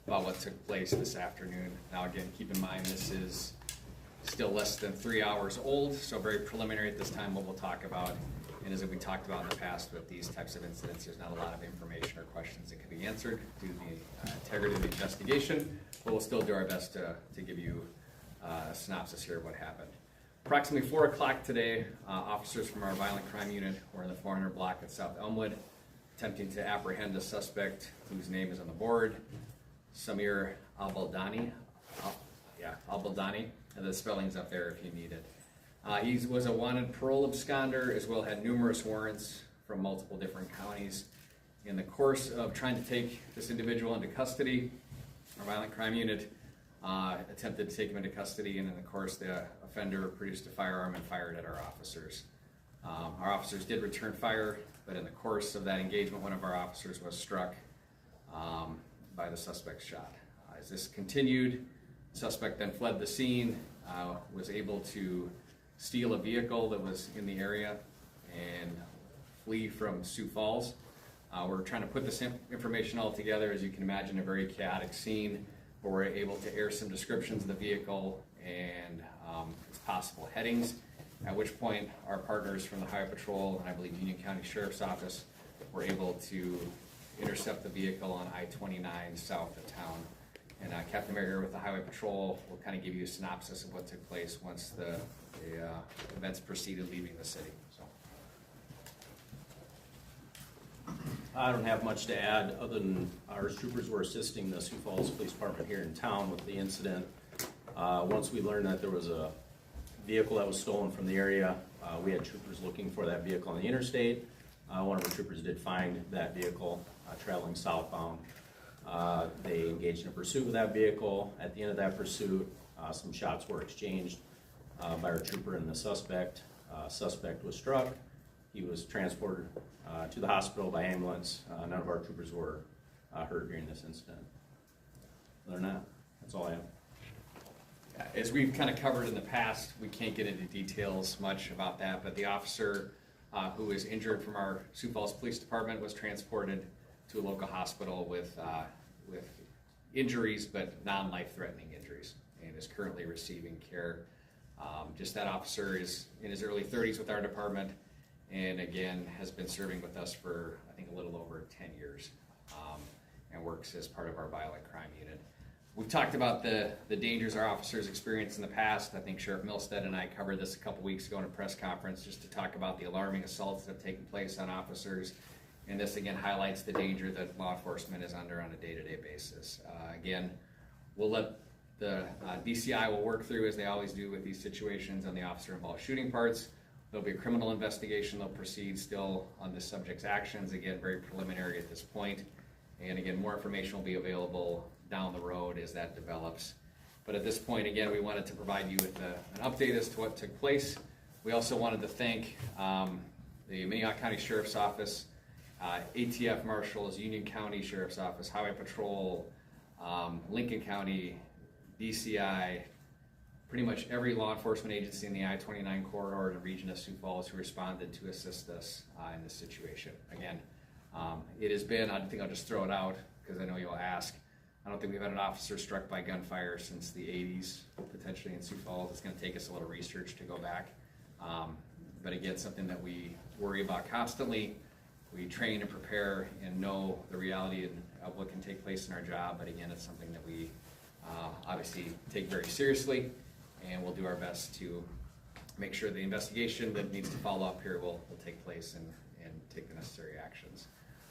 about what took place this afternoon. Now again, keep in mind this is still less than 3 hours old, so very preliminary at this time what we'll talk about. And as we talked about in the past with these types of incidents, there's not a lot of information or questions that can be answered due to the integrity of the investigation, but we'll still do our best to give you a synopsis here of what happened. Approximately 4 o'clock today, officers from our violent crime unit were in the 400 block at South Elmwood, attempting to apprehend a suspect whose name is on the board, Samir Al-Baldani. Al-Baldani, and the spelling's up there if you need it. He was a wanted parole absconder, as well had numerous warrants from multiple different counties. In the course of trying to take this individual into custody, our violent crime unit attempted to take him into custody, and in the course the offender produced a firearm and fired at our officers. Our officers did return fire, but in the course of that engagement, one of our officers was struck by the suspect's shot. As this continued, the suspect then fled the scene, was able to steal a vehicle that was in the area and flee from Sioux Falls. We're trying to put this information all together. As you can imagine, a very chaotic scene, but we're able to air some descriptions of the vehicle and its possible headings, at which point our partners from the Highway Patrol and I believe Union County Sheriff's Office were able to intercept the vehicle on I-29 south of town. And Captain Mayer here with the Highway Patrol will kind of give you a synopsis of what took place once the events proceeded leaving the city. So. I don't have much to add other than our troopers were assisting the Sioux Falls Police Department here in town with the incident. Once we learned that there was a vehicle that was stolen from the area, we had troopers looking for that vehicle on the interstate. One of our troopers did find that vehicle traveling southbound. They engaged in a pursuit with that vehicle. At the end of that pursuit, some shots were exchanged by our trooper and the suspect. Suspect was struck. He was transported to the hospital by ambulance. None of our troopers were hurt during this incident. Other than that, that's all I have. As we've kind of covered in the past, we can't get into details much about that, but the officer who was injured from our Sioux Falls Police Department was transported to a local hospital with injuries, but non-life-threatening injuries, and is currently receiving care. Just that officer is in his early 30s with our department, and again has been serving with us for I think a little over 10 years, and works as part of our violent crime unit. We've talked about the dangers our officers experienced in the past. I think Sheriff Milstead and I covered this a couple weeks ago in a press conference just to talk about the alarming assaults that have taken place on officers. And this again highlights the danger that law enforcement is under on a day-to-day basis. Again, we'll let the DCI will work through, as they always do with these situations, on the officer-involved shooting parts. There'll be a criminal investigation. They'll proceed still on the subject's actions. Again, very preliminary at this point. And again, more information will be available down the road as that develops. But at this point, again, we wanted to provide you with an update as to what took place. We also wanted to thank the Minnehaha County Sheriff's Office, ATF Marshals, Union County Sheriff's Office, Highway Patrol, Lincoln County, DCI, pretty much every law enforcement agency in the I-29 corridor and region of Sioux Falls who responded to assist us in this situation. Again, it has been, I think I'll just throw it out because I know you'll ask, I don't think we've had an officer struck by gunfire since the 80s, potentially in Sioux Falls. It's going to take us a little research to go back. But again, something that we worry about constantly. We train and prepare and know the reality of what can take place in our job, but again, it's something that we obviously take very seriously, and we'll do our best to make sure the investigation that needs to follow up here will take place and take the necessary actions.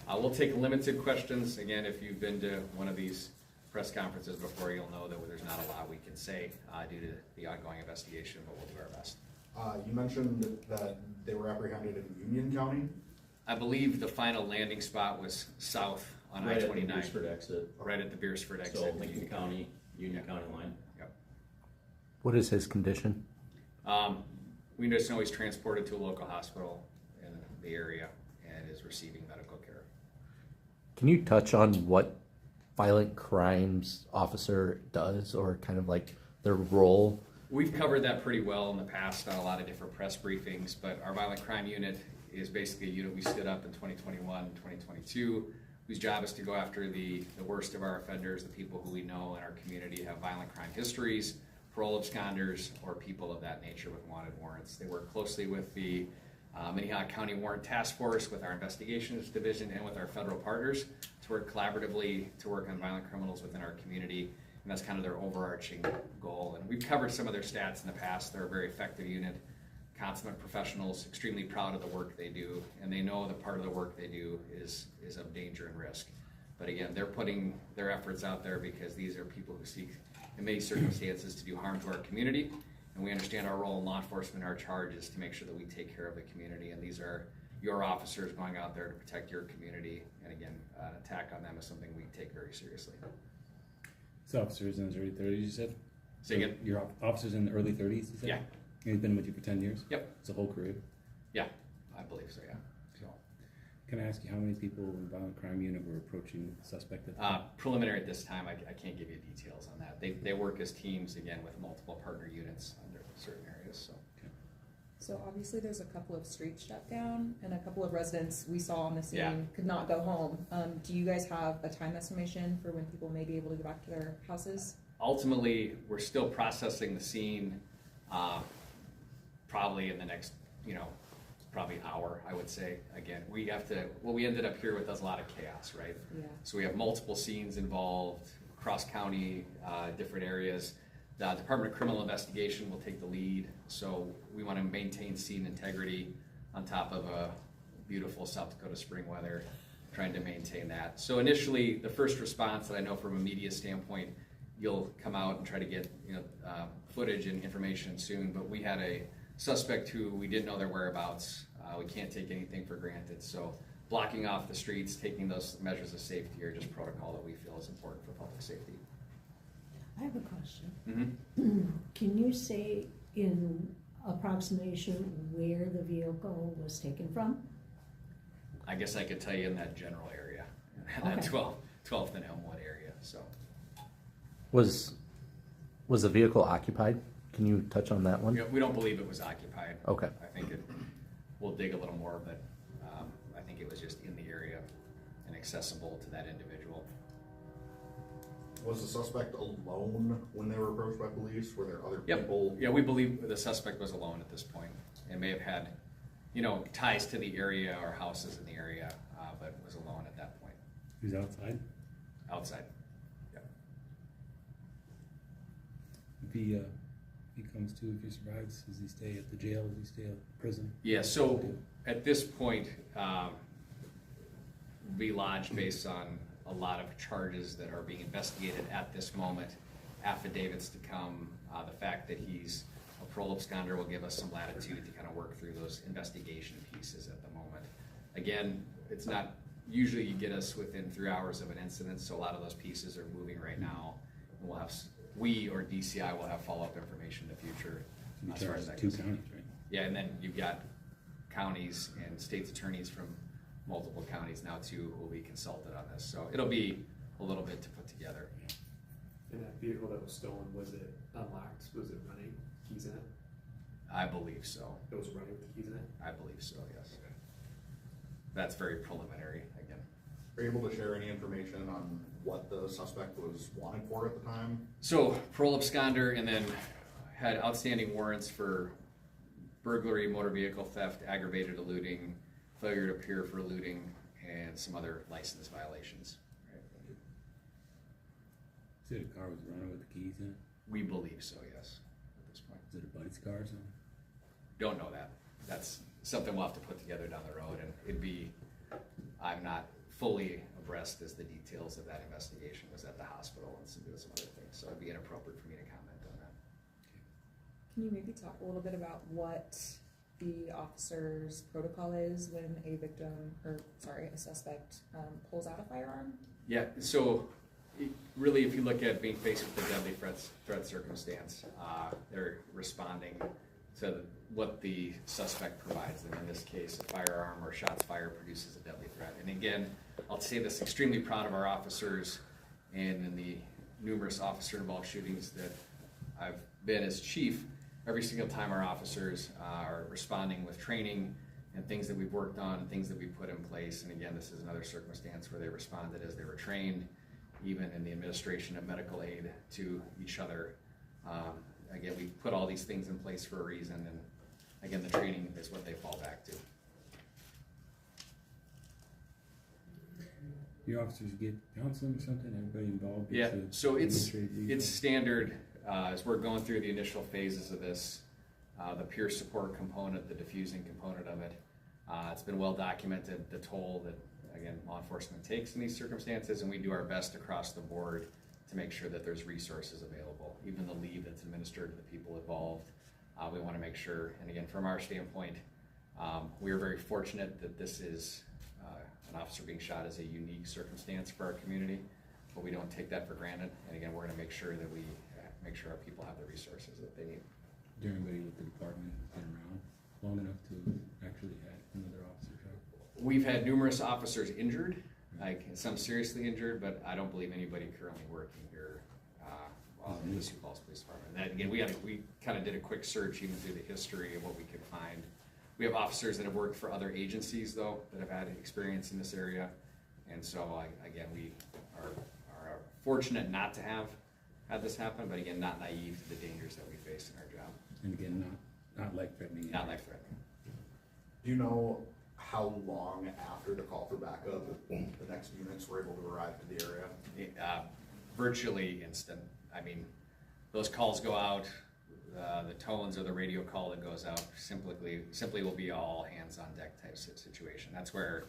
We'll take limited questions. Again, if you've been to one of these press conferences before, you'll know that there's not a lot we can say due to the ongoing investigation, but we'll do our best. You mentioned that they were apprehended in Union County? I believe the final landing spot was south on Right I-29. at the Beersford exit. Right at the Beersford exit. So Lincoln County, Union County line. Yep. What is his condition? We just know he's transported to a local hospital in the area and is receiving medical care. Can you touch on what violent crimes officer does, or kind of like their role? We've covered that pretty well in the past on a lot of different press briefings, but our violent crime unit is basically a unit we stood up in 2021, 2022. whose job is to go after the worst of our offenders, the people who we know in our community have violent crime histories, parole absconders, or people of that nature with wanted warrants. They work closely with the Minnehaha County Warrant Task Force, with our investigations division, and with our federal partners to work collaboratively to work on violent criminals within our community. And that's kind of their overarching goal. And we've covered some of their stats in the past. They're a very effective unit, consummate professionals, extremely proud of the work they do, and they know that part of the work they do is of danger and risk. But again, they're putting their efforts out there because these are people who seek, in many circumstances, to do harm to our community. And we understand our role in law enforcement, our charge is to make sure that we take care of the community. And these are your officers going out there to protect your community. And again, an attack on them is something we take very seriously. So officers in his early 30s, you said? Say again? Your officers in the early 30s, you said? Yeah. He's been with you for 10 years? Yep. It's a whole career. Yeah, I believe so, yeah. So, Can I ask you how many people in the violent crime unit were approaching the suspect at the time? preliminary at this time, I can't give you details on that. They work as teams, again, with multiple partner units under certain areas, so. So obviously there's a couple of streets shut down and a couple of residents we saw on the scene Yeah. could not go home. Do you guys have a time estimation for when people may be able to go back to their houses? Ultimately, we're still processing the scene, probably in the next, probably hour, I would say. Again, what we ended up here with is a lot of chaos, right? Yeah. So we have multiple scenes involved, cross-county, different areas. The Department of Criminal Investigation will take the lead, so we want to maintain scene integrity on top of a beautiful South Dakota spring weather, trying to maintain that. So initially, the first response that I know from a media standpoint, you'll come out and try to get footage and information soon, but we had a suspect who we didn't know their whereabouts. We can't take anything for granted, so blocking off the streets, taking those measures of safety are just protocol that we feel is important for public safety. I have a question. Mm-hmm. Can you say in approximation where the vehicle was taken from? I guess I could tell you in that general area, that Okay. 12th and Elmwood area, so. Was the vehicle occupied? Can you touch on that one? We don't believe it was occupied. Okay. I think we'll dig a little more, but I think it was just in the area and accessible to that individual. Was the suspect alone when they were approached by police? Were there other Yep. people? Yeah, we believe the suspect was alone at this point and may have had, ties to the area or houses in the area, but was alone at that point, He was outside? outside. Yep. If he comes to, if he survives, does he stay at the jail? Does he stay at prison? Yeah, so at this point, we lodged based on a lot of charges that are being investigated at this moment, affidavits to come, the fact that he's a parole absconder will give us some latitude to kind of work through those investigation pieces at the moment. Again, it's not, usually you get us within 3 hours of an incident, so a lot of those pieces are moving right now. And we'll have, we or DCI will have follow-up information in the future He as far charges as that two goes. counties, right? Yeah, and then you've got counties and state's attorneys from multiple counties now too who will be consulted on this. So it'll be a little bit to put together. And that vehicle that was stolen, was it unlocked? Was it running? Keys in it? I believe so. It was running with the keys in it? I believe so, yes. That's very preliminary again. Are you able to share any information on what the suspect was wanted for at the time? So parole absconder, and then had outstanding warrants for burglary, motor vehicle theft, aggravated eluding, failure to appear for eluding, and some other license violations. Said a car was running with the keys in it? We believe so, yes, at this point. Is it a buddy's car or something? Don't know that. That's something we'll have to put together down the road, and I'm not fully abreast as the details of that investigation was at the hospital and some other things, so it'd be inappropriate for me to comment on that. Can you maybe talk a little bit about what the officer's protocol is when a a suspect pulls out a firearm? Yeah, so really, if you look at being faced with a deadly threat circumstance, they're responding to what the suspect provides them. In this case, a firearm or shots fired produces a deadly threat. And again, I'll say this, extremely proud of our officers and in the numerous officer-involved shootings that I've been as chief. Every single time our officers are responding with training and things that we've worked on and things that we put in place. And again, this is another circumstance where they responded as they were trained, even in the administration of medical aid to each other. Again, we put all these things in place for a reason, and again, the training is what they fall back to. Your officers get counseling or something, everybody involved? Yeah, gets a so it's administrative standard, as we're going through the initial phases of this, the peer support component, the diffusing component of it. It's been well documented, the toll that, again, law enforcement takes in these circumstances, and we do our best across the board to make sure that there's resources available. Even the leave that's administered to the people involved, we want to make sure, and again, from our standpoint, we are very fortunate that this is an officer being shot as a unique circumstance for our community, but we don't take that for granted. And again, we're going to make sure that we make sure our people have the resources that they need. Did anybody with the department been around long enough to actually have another officer shot? We've had numerous officers injured, like some seriously injured, but I don't believe anybody currently working here in the Sioux Falls Police Department. And that, again, we kind of did a quick search even through the history of what we could find. We have officers that have worked for other agencies, though, that have had experience in this area. And so, again, we are fortunate not to have had this happen, but again, not naive to the dangers that we face in our job. And again, not life-threatening. Not life-threatening. Do you know how long after the call for backup the next units were able to arrive to the area? Virtually instant. I mean, those calls go out, the tones or the radio call that goes out simply will be all hands on deck type situation. That's where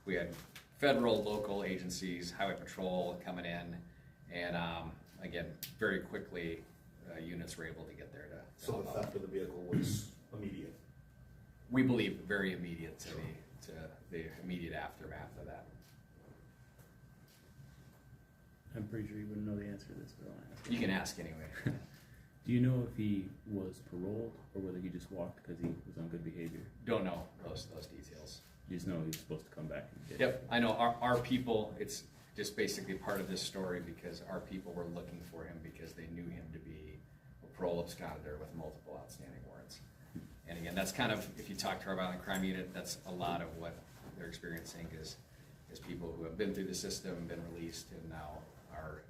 we had federal, local agencies, highway patrol coming in, and again, very quickly units were able to get there to So help the out. theft of the vehicle was immediate. We believe very immediate to the immediate aftermath of that. I'm pretty sure you wouldn't know the answer to this, but I'll ask. You can ask anyway. Do you know if he was paroled or whether he just walked because he was on good behavior? Don't know those details. You just know he was supposed to come back and get Yep, I know our people, it's just basically part of this story because our people were looking for him because they knew him to be a parole absconder with multiple outstanding warrants. And again, that's kind of, if you talk to our violent crime unit, that's a lot of what they're experiencing is people who have been through the system, been released, and now are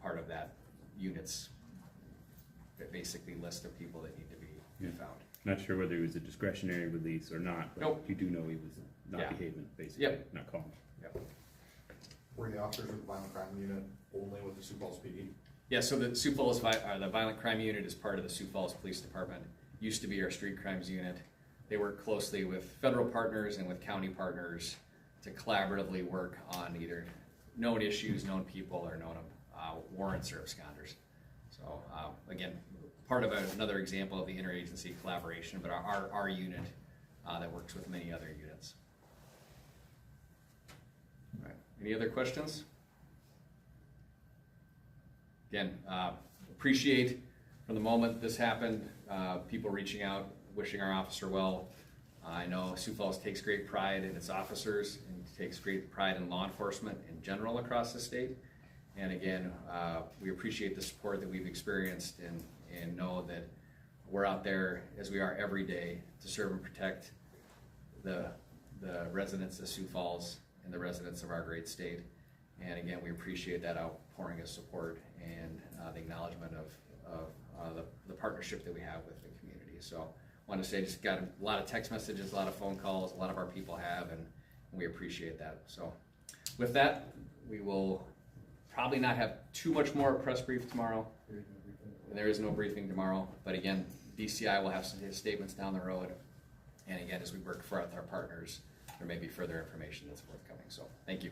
part of that unit's basically list of people that need to be found. Not sure whether he was a discretionary release or not, but Nope. you do know he was not Yeah. behaving, basically, Yep. not calm. Yep. Were the officers with the violent crime unit only with the Sioux Falls PD? Yeah, so the Sioux Falls, the Violent Crime Unit is part of the Sioux Falls Police Department. Used to be our Street Crimes Unit. They work closely with federal partners and with county partners to collaboratively work on either known issues, known people, or known warrants or absconders. So again, part of another example of the interagency collaboration, but our unit that works with many other units. All right. Any other questions? Again, appreciate from the moment this happened, people reaching out, wishing our officer well. I know Sioux Falls takes great pride in its officers and takes great pride in law enforcement in general across the state. And again, we appreciate the support that we've experienced and know that we're out there as we are every day to serve and protect the residents of Sioux Falls and the residents of our great state. And again, we appreciate that outpouring of support and the acknowledgement of the partnership that we have with the community. So I want to say, just got a lot of text messages, a lot of phone calls, a lot of our people have, and we appreciate that. So with that, we will probably not have too much more press brief tomorrow. There is no briefing tomorrow, but again, DCI will have some statements down the road. And again, as we work with our partners, there may be further information that's forthcoming. So thank you.